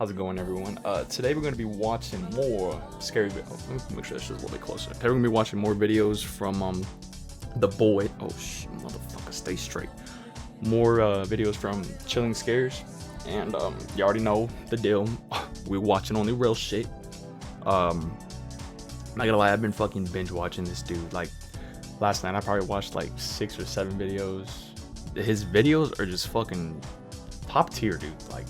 How's it going, everyone? Today we're going to be watching more scary videos. Let me make sure this is a little bit closer. Today we're going to be watching more videos from the boy. Oh shit, motherfucker, stay straight. More videos from Chilling Scares, and you already know the deal. We're watching only real shit. Not gonna lie, I've been fucking binge watching this dude. Like last night, I probably watched like 6 or 7 videos. His videos are just fucking top tier, dude. Like,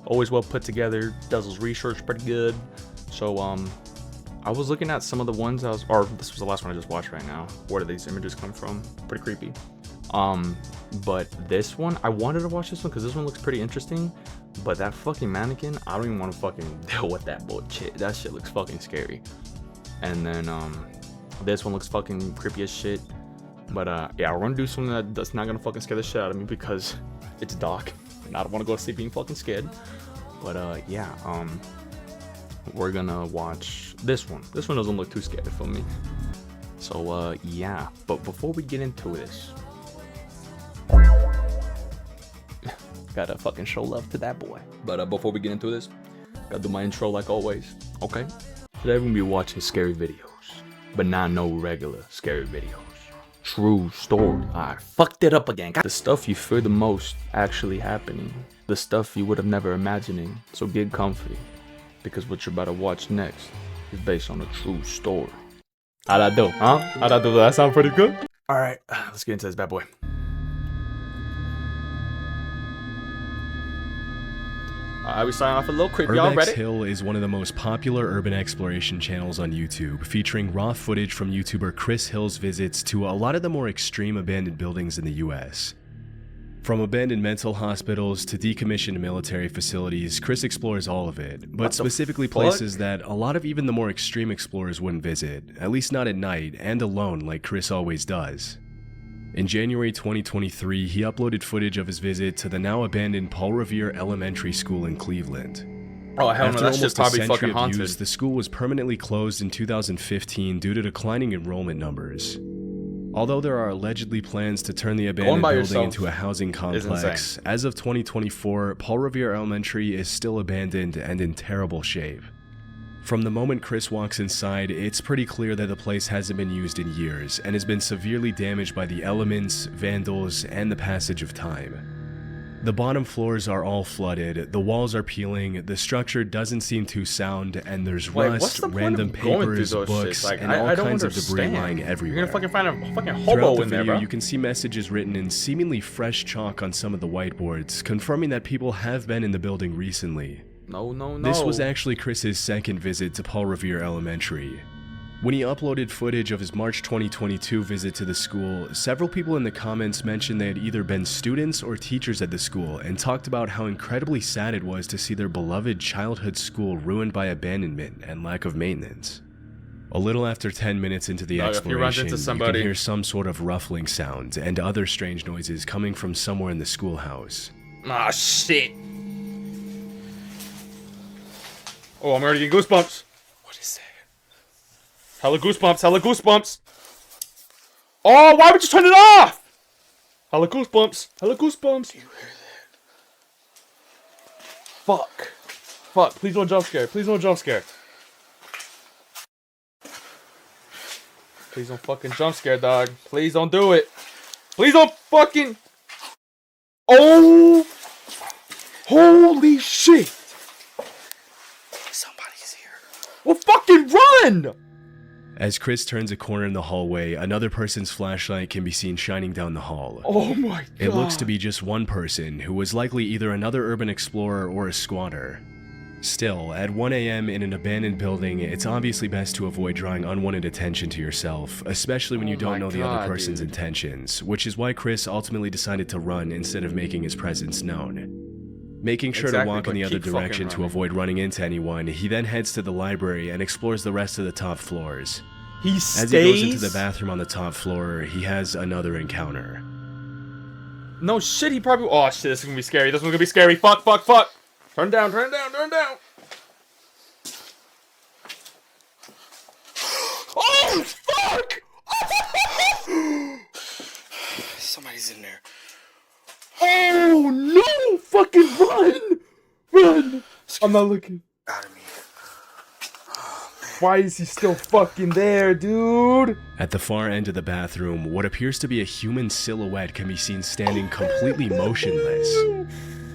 always well put together, does his research pretty good. So I was looking at some of the ones this was the last one I just watched right now. Where do these images come from? Pretty creepy. But this one, I wanted to watch this one because this one looks pretty interesting. But that fucking mannequin, I don't even want to fucking deal with that bullshit. That shit looks fucking scary. And then this one looks fucking creepy as shit. But yeah, we're gonna do something that's not gonna fucking scare the shit out of me because it's dark and I don't want to go to sleep being fucking scared. But yeah, we're gonna watch this one. This one doesn't look too scary for me. So yeah, but before we get into this, gotta fucking show love to that boy. But before we get into this, gotta do my intro like always. Okay, today we're gonna be watching scary videos, but not no regular scary videos. True story. I fucked it up again. The stuff you fear the most actually happening. The stuff you would have never imagining. So get comfy, because what you're about to watch next is based on a true story. How'd I do? Huh? How'd I do? That sound pretty good? Alright, let's get into this bad boy. We starting off a little creepy. Y'all ready? watxhed is one of the most popular urban exploration channels on YouTube, featuring raw footage from YouTuber Chris Hill's visits to a lot of the more extreme abandoned buildings in the US. From abandoned mental hospitals to decommissioned military facilities, Chris explores all of it, but specifically places that a lot of even the more extreme explorers wouldn't visit, at least not at night and alone like Chris always does. In January 2023, he uploaded footage of his visit to the now abandoned Paul Revere Elementary School in Cleveland. Oh hell no, that's just probably fucking After almost a century of haunted. use, the school was permanently closed in 2015 due to declining enrollment numbers. Although there are allegedly plans to turn the abandoned building into a housing complex, as of 2024, Paul Revere Elementary is still abandoned and in terrible shape. From the moment Chris walks inside, it's pretty clear that the place hasn't been used in years and has been severely damaged by the elements, vandals, and the passage of time. The bottom floors are all flooded, the walls are peeling, the structure doesn't seem too sound, and there's rust, random papers, books, like, and all kinds of debris lying everywhere. You're gonna fucking find a fucking hobo Throughout the in there, video, bro. you can see messages written in seemingly fresh chalk on some of the whiteboards, confirming that people have been in the building recently. No. This was actually Chris's second visit to Paul Revere Elementary. When he uploaded footage of his March 2022 visit to the school, several people in the comments mentioned they had either been students or teachers at the school and talked about how incredibly sad it was to see their beloved childhood school ruined by abandonment and lack of maintenance. A little after 10 minutes into the exploration, you can hear some sort of ruffling sound and other strange noises coming from somewhere in the schoolhouse. Ah, shit. Oh, I'm already getting goosebumps. What is that? Hella goosebumps, hella goosebumps. Oh, why would you turn it off? Hella goosebumps, hella goosebumps. Do you hear that? Fuck, please don't jump scare, please don't jump scare. Please don't fucking jump scare, dog. Please don't do it. Please don't fucking... Oh! Holy shit! Somebody's here. Well, fucking run! As Chris turns a corner in the hallway, another person's flashlight can be seen shining down the hall. Oh my god. It looks to be just one person, who was likely either another urban explorer or a squatter. Still, at 1 AM in an abandoned building, it's obviously best to avoid drawing unwanted attention to yourself, especially when you don't know the other person's intentions, which is why Chris ultimately decided to run instead of making his presence known. Making sure to walk in the other direction to avoid running into anyone, he then heads to the library and explores the rest of the top floors. As he goes into the bathroom on the top floor, he has another encounter. No shit, he probably... Oh shit, this is gonna be scary. This one's gonna be scary. Fuck. Turn down. Oh, fuck! Somebody's in there. Oh no! Fucking run! Run! It's I'm not looking. Out of me. Oh, man. Why is he still fucking there, dude? At the far end of the bathroom, what appears to be a human silhouette can be seen standing completely motionless.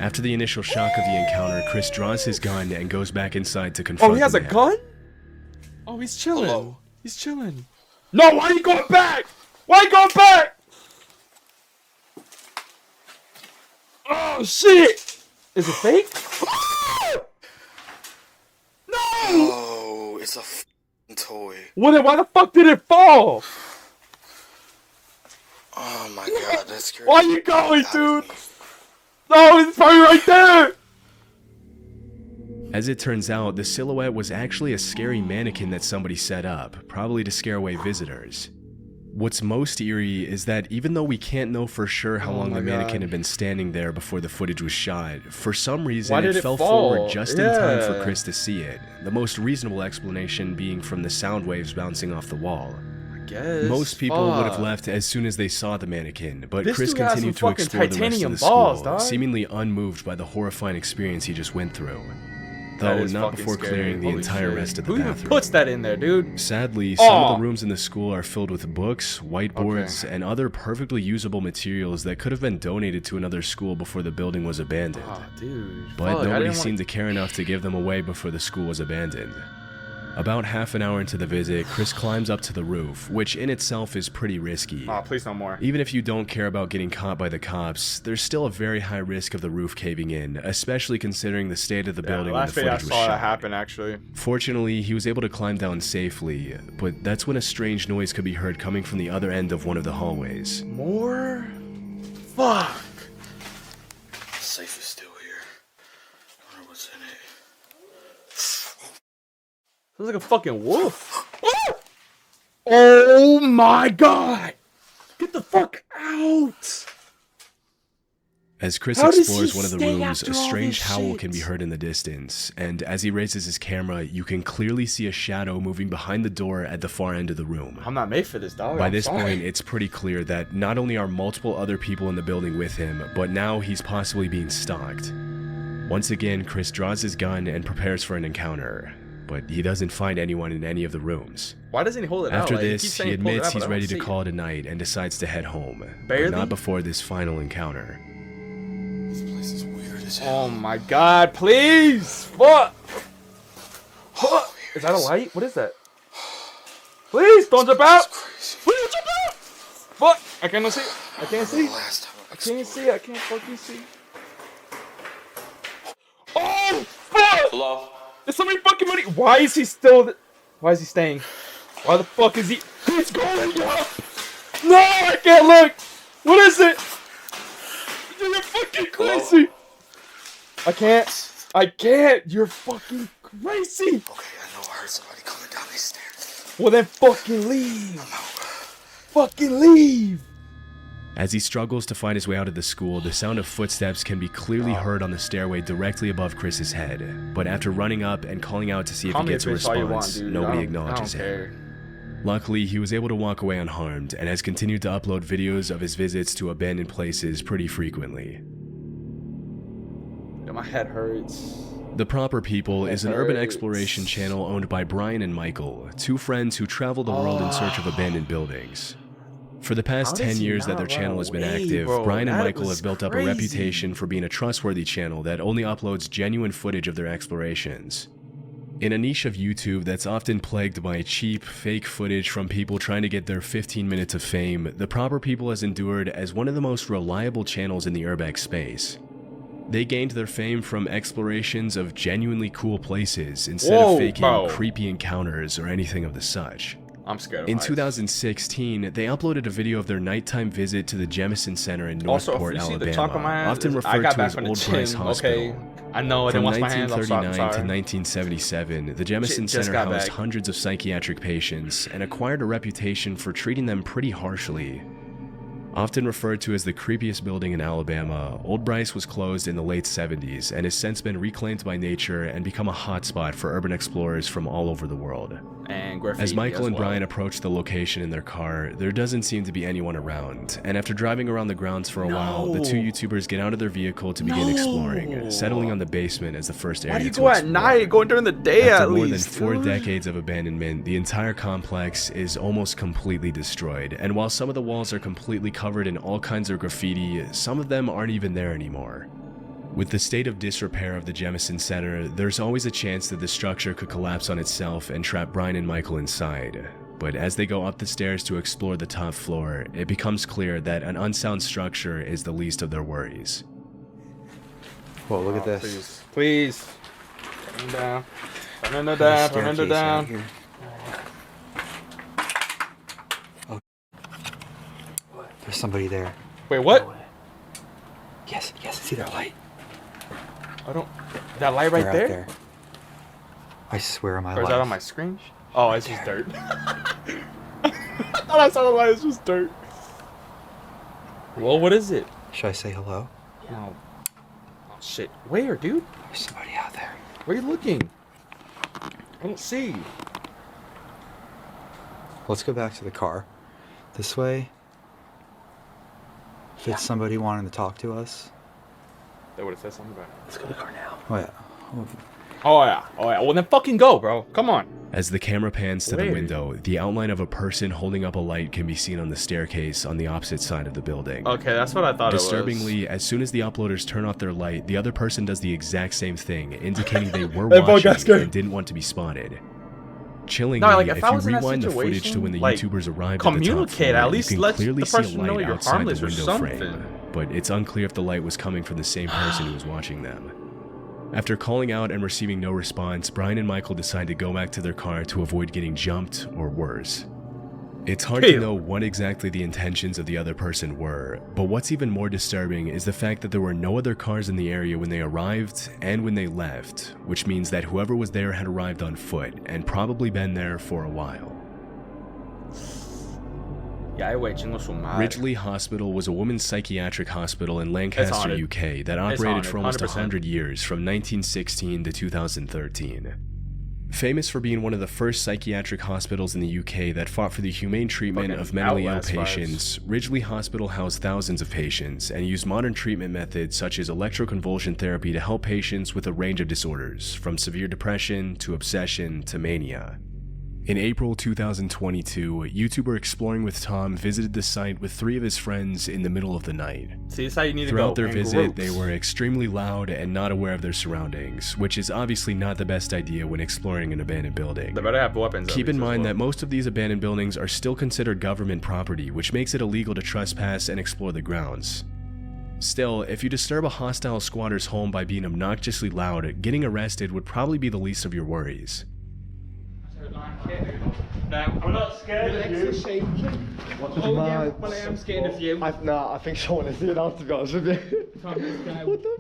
After the initial shock of the encounter, Chris draws his gun and goes back inside to confront Oh, he has the a man. gun? Oh, he's chilling. Hello? He's chilling. No, why are you going back? Why are you going back? Oh, shit. Is it fake? No! Oh, it's a f***ing toy. Why the fuck did it fall? Oh my god, that's scary. Why are you going, Out of dude? me. No, it's probably right there. As it turns out, the silhouette was actually a scary mannequin that somebody set up, probably to scare away visitors. What's most eerie is that even though we can't know for sure how long the mannequin had been standing there before the footage was shot, for some reason it fell forward just in time for Chris to see it, the most reasonable explanation being from the sound waves bouncing off the wall. Guess. Most people would have left as soon as they saw the mannequin, but This Chris dude has continued some to fucking explore the rest of titanium the balls, school, dog. seemingly unmoved by the horrifying experience he just went through. That Though is not fucking before scary. clearing the Holy entire shit. rest of the Who bathroom. even puts that in there, dude? Sadly, some of the rooms in the school are filled with books, whiteboards, and other perfectly usable materials that could have been donated to another school before the building was abandoned. Oh, dude. But Fuck, nobody seemed to care enough to give them away before the school was abandoned. About half an hour into the visit, Chris climbs up to the roof, which in itself is pretty risky. Oh, please no more. Even if you don't care about getting caught by the cops, there's still a very high risk of the roof caving in, especially considering the state of the building when the Last video I footage was saw that shot. happen, actually. Fortunately, he was able to climb down safely, but that's when a strange noise could be heard coming from the other end of one of the hallways. More? Fuck. Safe is still here. I wonder what's in it. Sounds like a fucking wolf. Oh my god! Get the fuck out! As Chris How does explores he one of the stay rooms, after a all strange this howl shit? can be heard in the distance, and as he raises his camera, you can clearly see a shadow moving behind the door at the far end of the room. I'm not made for this, dog. By I'm this sorry. point, it's pretty clear that not only are multiple other people in the building with him, but now he's possibly being stalked. Once again, Chris draws his gun and prepares for an encounter, but he doesn't find anyone in any of the rooms. Why doesn't he hold it out? After Like, this, keeps he saying pull it admits out, but he's I don't ready to see call it a night and decides to head home, Barely? but not before this final encounter. This place is weird as hell. Oh my god, please! Fuck! Fuck! Is that a light? What is that? Please, don't jump out! Crazy. Please don't jump out! Fuck! I can't see. I can't see. The last time I can't see. I can't fucking see. Oh! Fuck! Hello? There's so many fucking money. Why is he still? Why is he staying? Why the fuck is he? He's going up! No, I can't look. What is it? You're fucking crazy. I can't. I can't. You're fucking crazy. Okay, I know I heard somebody coming down these stairs. Well then, fucking leave. I'm out. Fucking leave. As he struggles to find his way out of the school, the sound of footsteps can be clearly heard on the stairway directly above Chris's head. But after running up and calling out to see if he gets a response, nobody acknowledges him. Luckily, he was able to walk away unharmed and has continued to upload videos of his visits to abandoned places pretty frequently. My head hurts. The Proper People is an urban exploration channel owned by Brian and Michael, two friends who travel the world in search of abandoned buildings. For the past 10 years that their channel has been active, Brian and Michael have built up a reputation for being a trustworthy channel that only uploads genuine footage of their explorations. In a niche of YouTube that's often plagued by cheap, fake footage from people trying to get their 15 minutes of fame, The Proper People has endured as one of the most reliable channels in the urbex space. They gained their fame from explorations of genuinely cool places instead of faking creepy encounters or anything of the such. I'm scared of In heights. 2016, they uploaded a video of their nighttime visit to the Jemison Center in Northport, Alabama, often referred to as Old Bryce Hospital. Okay. I know, I didn't From wash my hands. I'm 1939 sorry. to 1977, the Jemison Just Center got housed back. hundreds of psychiatric patients and acquired a reputation for treating them pretty harshly. Often referred to as the creepiest building in Alabama, Old Bryce was closed in the late 70s and has since been reclaimed by nature and become a hotspot for urban explorers from all over the world. And graffiti as Michael and well. Brian approach the location in their car, there doesn't seem to be anyone around, and after driving around the grounds for a while, the two YouTubers get out of their vehicle to begin exploring, settling on the basement as the first area to explore. Why do you go at night? Go during the day After at more least. than 4 decades of abandonment, the entire complex is almost completely destroyed, and while some of the walls are completely covered in all kinds of graffiti, some of them aren't even there anymore. With the state of disrepair of the Jemison Center, there's always a chance that the structure could collapse on itself and trap Brian and Michael inside. But as they go up the stairs to explore the top floor, it becomes clear that an unsound structure is the least of their worries. Whoa, look at this. Please. Turn it down. Turn it down. Turn it down. Oh. There's somebody there. Wait, what? Yes, I see their light. I don't. That light right They're out there? I swear on my Or life. is that on my screen? Oh, it's just dirt. I thought I saw the light. It's just dirt. Well, what is it? Should I say hello? Oh, shit. Where, dude? There's somebody out there. Where are you looking? I don't see. Let's go back to the car. This way. If it's somebody wanting to talk to us. They would have said something about it. Let's go to the car now. Oh yeah. Oh yeah. Oh yeah. Well then fucking go, bro. Come on. As the camera pans to Where? the window, the outline of a person holding up a light can be seen on the staircase on the opposite side of the building. Okay, that's what I thought Disturbingly, as soon as the uploaders turn off their light, the other person does the exact same thing, indicating they were They both got watching scared. and didn't want to be spotted. Chillingly, No, like, if if I you was in that rewind the footage to situation, when the like, YouTubers arrived at the top communicate, floor, at least you can let clearly the see a person know light you're outside harmless the or window something. frame, but it's unclear if the light was coming from the same person who was watching them. After calling out and receiving no response, Brian and Michael decide to go back to their car to avoid getting jumped or worse. It's hard to know what exactly the intentions of the other person were, but what's even more disturbing is the fact that there were no other cars in the area when they arrived and when they left, which means that whoever was there had arrived on foot and probably been there for a while. Ridgely Hospital was a women's psychiatric hospital in Lancaster, UK that operated for almost 100 years from 1916 to 2013. Famous for being one of the first psychiatric hospitals in the UK that fought for the humane treatment of mentally ill patients, Ridgely Hospital housed thousands of patients and used modern treatment methods such as electroconvulsion therapy to help patients with a range of disorders, from severe depression to obsession to mania. In April 2022, YouTuber Exploring with Tom visited the site with 3 of his friends in the middle of the night. See, that's how you need Throughout to go. their visit, they were extremely loud and not aware of their surroundings, which is obviously not the best idea when exploring an abandoned building. They better have weapons. Keep in mind that most of these abandoned buildings are still considered government property, which makes it illegal to trespass and explore the grounds. Still, if you disturb a hostile squatter's home by being obnoxiously loud, getting arrested would probably be the least of your worries. We're not scared of you. What the mad? Well, I am scared of you. I think someone is here now, to be honest with you. What the?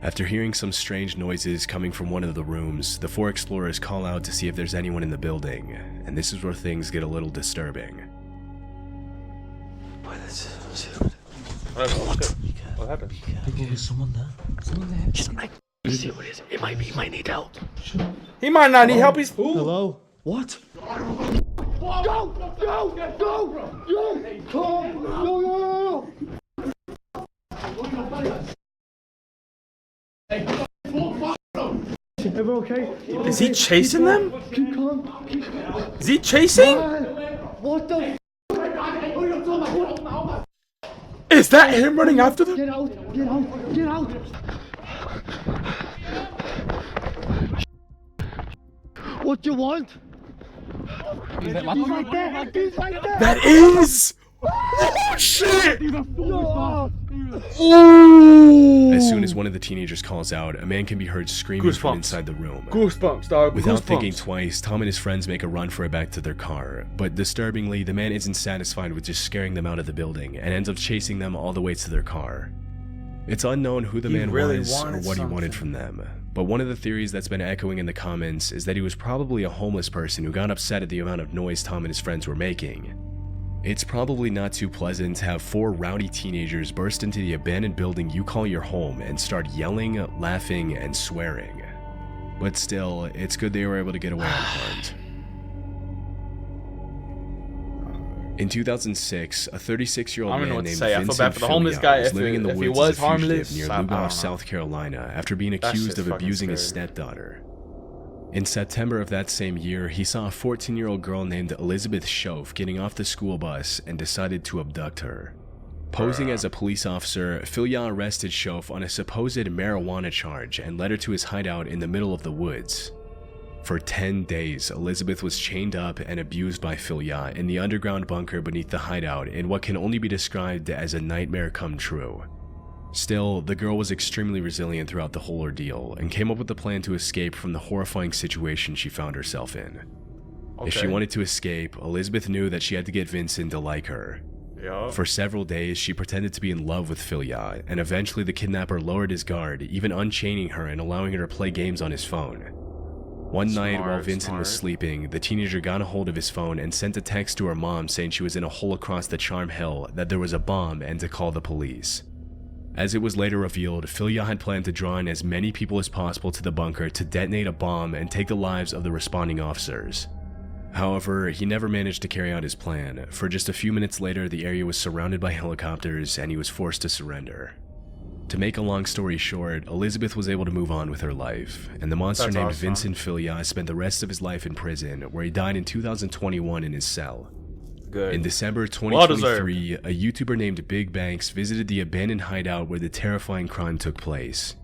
After hearing some strange noises coming from one of the rooms, the 4 explorers call out to see if there's anyone in the building, and this is where things get a little disturbing. Boy, that's What happened? There's someone there. Someone there. Just let's see what it is. It might need help. He might not need help. He's Hello? What? Go! Everyone okay? Is he chasing them? Keep calm. Is he chasing? What the? Is that him running after them? Get out! What do you want? He's right there! That is! Oh shit! No. Ooh! As soon as one of the teenagers calls out, a man can be heard screaming from Goosebumps. inside the room. Goosebumps, dog. Without Goosebumps. thinking twice, Tom and his friends make a run for it back to their car, but disturbingly, the man isn't satisfied with just scaring them out of the building and ends up chasing them all the way to their car. It's unknown who the man really was or wanted what he wanted something. from them, but one of the theories that's been echoing in the comments is that he was probably a homeless person who got upset at the amount of noise Tom and his friends were making. It's probably not too pleasant to have 4 rowdy teenagers burst into the abandoned building you call your home and start yelling, laughing, and swearing. But still, it's good they were able to get away unharmed. In 2006, a 36-year-old man named Vincent Filia was living in the woods as a fugitive near Lugoff, South Carolina, after being accused of abusing his stepdaughter. In September of that same year, he saw a 14-year-old girl named Elizabeth Schoaf getting off the school bus and decided to abduct her. Posing as a police officer, Filia arrested Schoaf on a supposed marijuana charge and led her to his hideout in the middle of the woods. For 10 days, Elizabeth was chained up and abused by Filia in the underground bunker beneath the hideout in what can only be described as a nightmare come true. Still, the girl was extremely resilient throughout the whole ordeal and came up with a plan to escape from the horrifying situation she found herself in. Okay. If she wanted to escape, Elizabeth knew that she had to get Vincent to like her. Yep. For several days, she pretended to be in love with Filia, and eventually the kidnapper lowered his guard, even unchaining her and allowing her to play games on his phone. One night while Vincent was sleeping, the teenager got a hold of his phone and sent a text to her mom saying she was in a hole across the Charm Hill, that there was a bomb, and to call the police. As it was later revealed, Filia had planned to draw in as many people as possible to the bunker to detonate a bomb and take the lives of the responding officers. However, he never managed to carry out his plan, for just a few minutes later the area was surrounded by helicopters and he was forced to surrender. To make a long story short, Elizabeth was able to move on with her life, and the monster named Vincent Filia spent the rest of his life in prison, where he died in 2021 in his cell. Good. In December 2023, a YouTuber named Big Banks visited the abandoned hideout where the terrifying crime took place.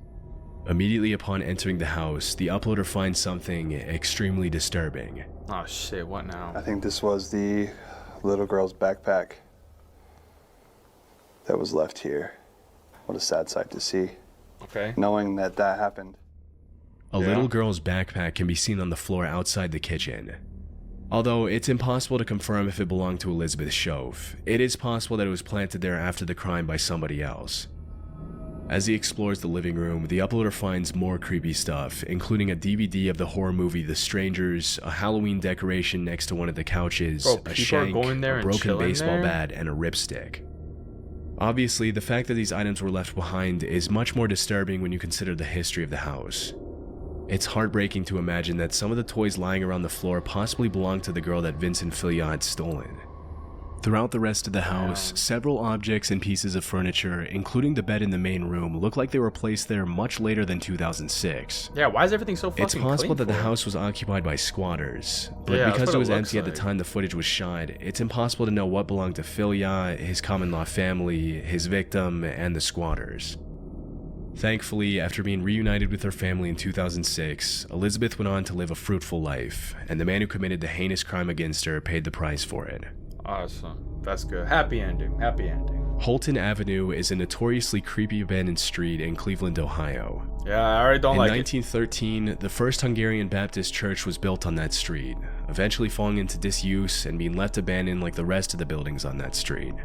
Immediately upon entering the house, the uploader finds something extremely disturbing. Oh shit, what now? I think this was the little girl's backpack that was left here. What a sad sight to see. Okay. Knowing that happened. A little girl's backpack can be seen on the floor outside the kitchen. Although it's impossible to confirm if it belonged to Elizabeth Schoaf, it is possible that it was planted there after the crime by somebody else. As he explores the living room, the uploader finds more creepy stuff, including a DVD of the horror movie The Strangers, a Halloween decoration next to one of the couches, a shank, a broken baseball bat, and a ripstick. Obviously, the fact that these items were left behind is much more disturbing when you consider the history of the house. It's heartbreaking to imagine that some of the toys lying around the floor possibly belonged to the girl that Vincent Filia had stolen. Throughout the rest of the house, several objects and pieces of furniture, including the bed in the main room, look like they were placed there much later than 2006. Yeah, why is everything so fucking clean? It's possible that the house was occupied by squatters, but because it was empty at the time the footage was shot, it's impossible to know what belonged to Filia, his common-law family, his victim, and the squatters. Thankfully, after being reunited with her family in 2006, Elizabeth went on to live a fruitful life, and the man who committed the heinous crime against her paid the price for it. Awesome. That's good. Happy ending. Happy ending. Holton Avenue is a notoriously creepy abandoned street in Cleveland, Ohio. Yeah, I already don't like it. In 1913, the first Hungarian Baptist church was built on that street, eventually falling into disuse and being left abandoned like the rest of the buildings on that street.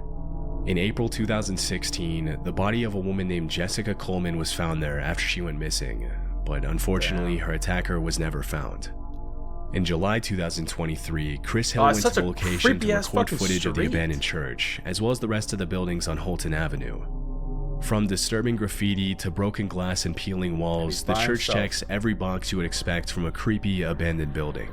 In April 2016, the body of a woman named Jessica Coleman was found there after she went missing, but unfortunately her attacker was never found. In July 2023, Chris Hill went to the location to record footage of the abandoned church, as well as the rest of the buildings on Holton Avenue. From disturbing graffiti to broken glass and peeling walls, the church checks every box you would expect from a creepy abandoned building.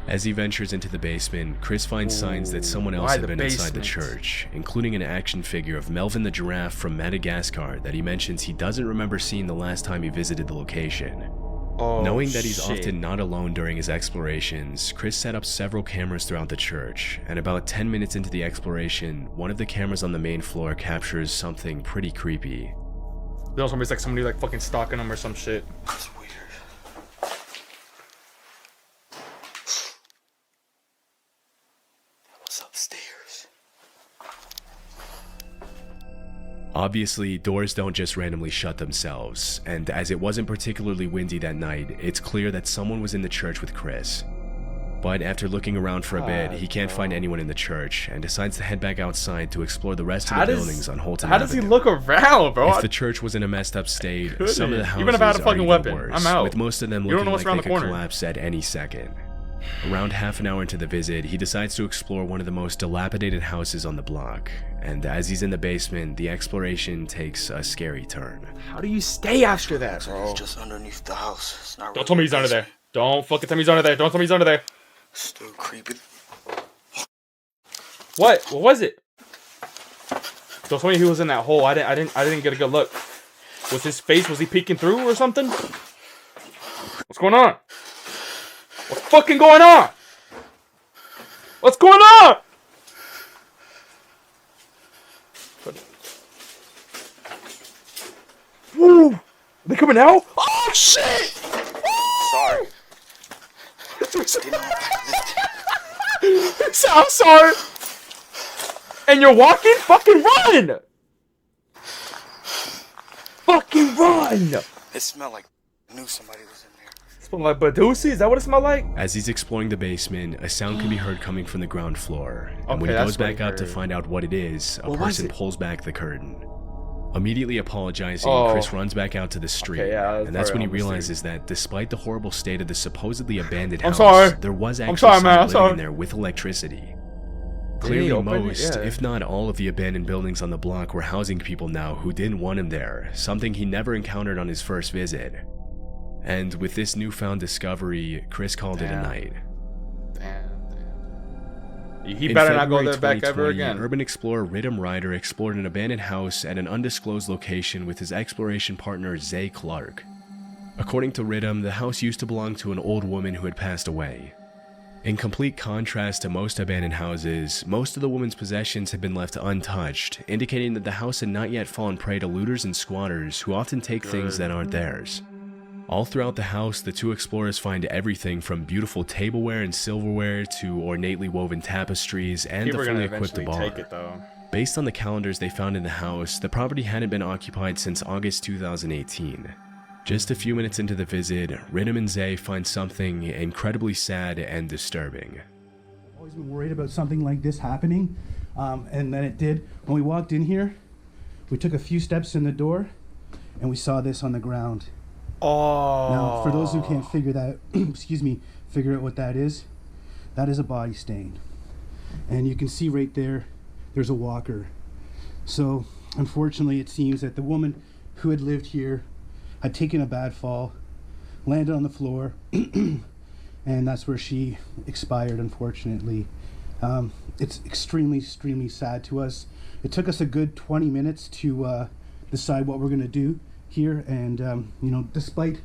As he ventures into the basement, Chris finds signs that someone else had been inside the church, including an action figure of Melvin the giraffe from Madagascar that he mentions he doesn't remember seeing the last time he visited the location. Knowing that he's often not alone during his explorations, Chris set up several cameras throughout the church, and about 10 minutes into the exploration, one of the cameras on the main floor captures something pretty creepy. There's always like somebody like fucking stalking him or some shit. That's weird. What's upstairs? Obviously, doors don't just randomly shut themselves, and as it wasn't particularly windy that night, it's clear that someone was in the church with Chris. But after looking around for a bit, he can't find anyone in the church, and decides to head back outside to explore the rest of the buildings on Holton Avenue. How does he look around, bro? If the church was in a messed up state, some of the houses even if I had a fucking weapon, worse, I'm out. with most of them looking like they could collapse at any second. Around half an hour into the visit, he decides to explore one of the most dilapidated houses on the block, and as he's in the basement, the exploration takes a scary turn. How do you stay after that, bro? He's just underneath the house. It's not Don't tell me he's under there. Don't fucking tell me he's under there. Don't tell me he's under there. Still creepy. What? What was it? Don't tell me he was in that hole. I didn't get a good look. Was his face? Was he peeking through or something? What's going on? What's fucking going on? What's going on? Woo! Are they coming out? Oh shit! Sorry. I'm sorry. And you're walking? Fucking run! Fucking run! It smelled like I knew somebody was in there. It smelled like Badusi? Is that what it smelled like? As he's exploring the basement, a sound can be heard coming from the ground floor, and Okay, when he that's goes what back he up to heard. find out what it is, a What was person it? pulls back the curtain. Immediately apologizing, Oh. Chris runs back out to the street, Okay, yeah, and that's when he probably on the realizes that despite the horrible state of the supposedly abandoned I'm house, sorry. there was actually sorry, man, someone I'm living sorry. in there with electricity. Did he Clearly open it? most, Yeah. if not all of the abandoned buildings on the block were housing people now who didn't want him there, something he never encountered on his first visit. And with this newfound discovery, Chris called it a night. Damn. He In better not go February there back ever 2020, again. Urban explorer Ridham Ryder explored an abandoned house at an undisclosed location with his exploration partner Zay Clark. According to Ridham, the house used to belong to an old woman who had passed away. In complete contrast to most abandoned houses, most of the woman's possessions had been left untouched, indicating that the house had not yet fallen prey to looters and squatters who often take things that aren't theirs. All throughout the house, the two explorers find everything from beautiful tableware and silverware to ornately woven tapestries and People a are gonna fully equipped eventually bar. take it though. Based on the calendars they found in the house, the property hadn't been occupied since August 2018. Just a few minutes into the visit, Ridham and Zay find something incredibly sad and disturbing. Always been worried about something like this happening, and then it did. When we walked in here, we took a few steps in the door, and we saw this on the ground. Oh. Now, for those who can't figure that, figure out what that is a body stain. And you can see right there, there's a walker. So, unfortunately, it seems that the woman who had lived here had taken a bad fall, landed on the floor, and that's where she expired, unfortunately. It's extremely, extremely sad to us. It took us a good 20 minutes to decide what we're going to do here, and you know, despite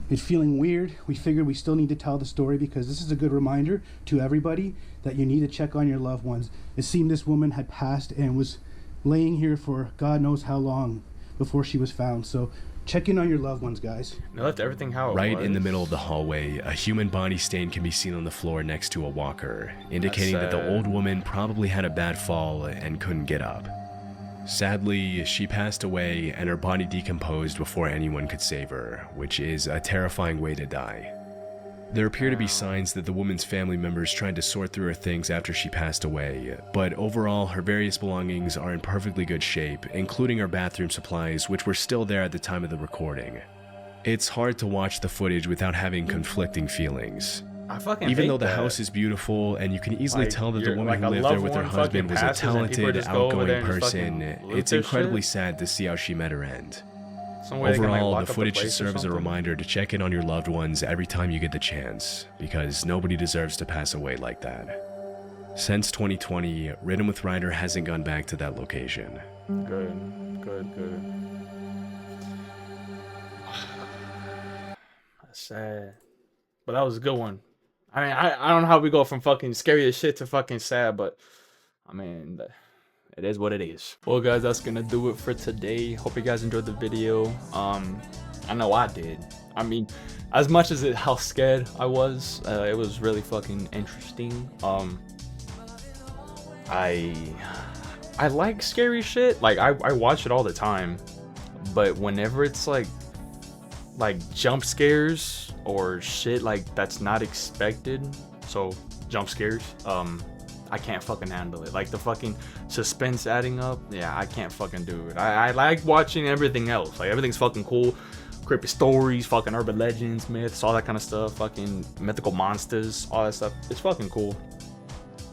it feeling weird, we figured we still need to tell the story because this is a good reminder to everybody that you need to check on your loved ones. It seemed this woman had passed and was laying here for God knows how long before she was found. So check in on your loved ones, guys. They left everything how it Right was. in the middle of the hallway, a human body stain can be seen on the floor next to a walker, indicating that the sad. old woman probably had a bad fall and couldn't get up. Sadly, she passed away and her body decomposed before anyone could save her, which is a terrifying way to die. There appear to be signs that the woman's family members tried to sort through her things after she passed away, but overall her various belongings are in perfectly good shape, including her bathroom supplies, which were still there at the time of the recording. It's hard to watch the footage without having conflicting feelings. I fucking Even hate though the that. house is beautiful and you can easily Like, tell that the you're- woman like who a lived there loved with her one husband fucking was a passes and people talented, just go over outgoing there and just person, fucking loot it's their incredibly shit. sad to see how she met her end. Some way they can, like, Overall, lock the up footage should place or serve as a something. reminder to check in on your loved ones every time you get the chance, because nobody deserves to pass away like that. Since 2020, Ridden with Ryder hasn't gone back to that location. Good. That's sad. But that was a good one. I mean, I don't know how we go from fucking scary as shit to fucking sad, but I mean, it is what it is. Well, guys, that's gonna do it for today. Hope you guys enjoyed the video. I know I did. I mean, as much as how scared I was, it was really fucking interesting. I like scary shit. Like I watch it all the time, but whenever it's like jump scares or shit like that's not expected, so jump scares, I can't fucking handle it. Like the fucking suspense adding up, yeah, I can't fucking do it. I like watching everything else. Like everything's fucking cool. creepy stories, fucking urban legends, myths, all that kind of stuff, fucking mythical monsters, all that stuff. It's fucking cool.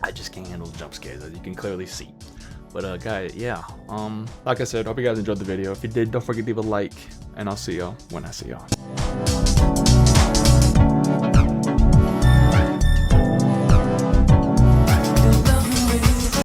I just can't handle the jump scares, as you can clearly see. But guys, yeah, like I said, hope you guys enjoyed the video. If you did, don't forget to leave a like, and I'll see y'all when I see y'all.